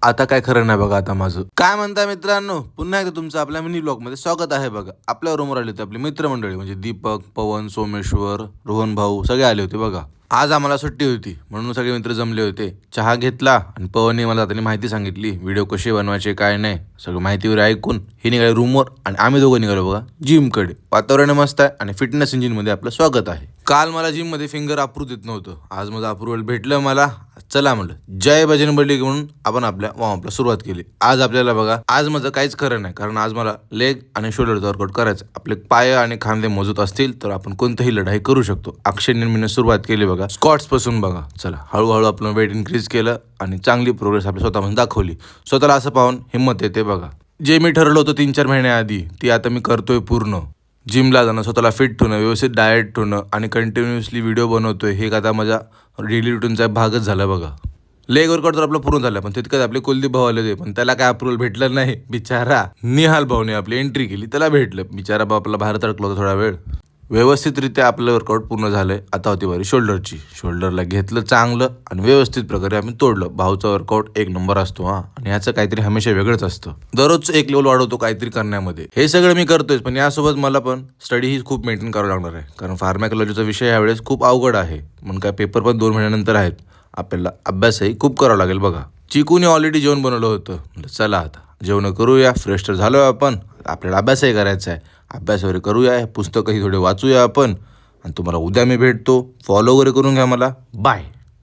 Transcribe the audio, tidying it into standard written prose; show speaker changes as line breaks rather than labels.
आता काय खरं नाही बघा आता माझं. काय म्हणताय मित्रांनो, पुन्हा एकदा तुमचं आपल्या मिनी ब्लॉग मध्ये स्वागत आहे बघा. आपल्या रूमवर आले होते आपले मित्रमंडळी, म्हणजे दीपक, पवन, सोमेश्वर, रोहन भाऊ सगळे आले होते बघा. आज आम्हाला सुट्टी होती म्हणून सगळे मित्र जमले होते. चहा घेतला आणि पवनने मला त्यांनी माहिती सांगितली, व्हिडिओ कसे बनवायचे काय नाही सगळं माहितीवर ऐकून हे निघाले रूमवर आणि आम्ही दोघं निघालो बघा जिमकडे. वातावरण मस्त आहे आणि फिटनेस इंजिन मध्ये आपलं स्वागत आहे. काल मला जिम मध्ये फिंगर अप्रूव्ह देत नव्हतं, आज माझं अप्रुव्हल भेटलं मला. चला म्हणलं जय बजरंगबली म्हणून आपण आपल्या वॉर्मअपला सुरुवात केली. आज आपल्याला बघा, आज माझं काहीच खरं नाही, कारण आज मला लेग आणि शोल्डरचा वर्कआउट करायचं. आपले पाय आणि खांदे मजबूत असतील तर आपण कोणतीही लढाई करू शकतो. अक्षय निर्मीने सुरुवात केली बघा स्क्वॉट्स पासून बघा. चला हळूहळू आपलं वेट इन्क्रीज केलं आणि चांगली प्रोग्रेस आपल्या स्वतःमध्ये दाखवली. स्वतःला असं पाहून हिंमत येते बघा. जे मी ठरवलं होतं 3-4 महिन्याआधी ती आता मी करतोय पूर्ण. जिमला जाणं, स्वतःला फिट ठेवणं, व्यवस्थित डाएट ठेवणं आणि कंटिन्युअसली व्हिडिओ बनवतोय, हे आता माझ्या डेली रुटीनचा भागच झाला बघा. लेग वर्कआउट तर आपलं पूर्ण झालं, पण तितकंच आपले कुलदीप भाऊ आले होते, पण त्याला काय अप्रुव्हल भेटलं नाही बिचारा. निहाल भाऊने आपली एंट्री केली, त्याला भेटलं. बिचारा भाऊ आपला बाहेर अडकला होता थोडा वेळ. व्यवस्थितरित्या आपलं वर्कआउट पूर्ण झालंय. आता होती बारी शोल्डरची. शोल्डरला घेतलं चांगलं आणि व्यवस्थित प्रकारे आम्ही तोडलं. भाऊचा वर्कआउट एक नंबर असतो हा, आणि ह्याचं काहीतरी हमेशा वेगळंच असतं. दररोज एक लेवल वाढवतो काहीतरी करण्यामध्ये. हे सगळं मी करतोय, पण यासोबत मला पण स्टडी ही खूप मेंटेन करावं लागणार आहे, कारण फार्मॅकोलॉजीचा विषय यावेळेस खूप अवघड आहे. म्हणून काय पेपर पण 2 महिन्यानंतर आहेत. आपल्याला अभ्यासही खूप करावा लागेल बघा. चिकूने ऑलरेडी जेवण बनवलं होतं, म्हटलं चला आता जेवण करूया, फ्रेश तर झालो आपण. आपल्याला अभ्यासही करायचा आहे, अभ्यास वगैरे करूया, पुस्तकही थोडे वाचूया आपण. आणि तुम्हाला उद्या मी भेटतो. फॉलो वगैरे करून घ्या मला. बाय.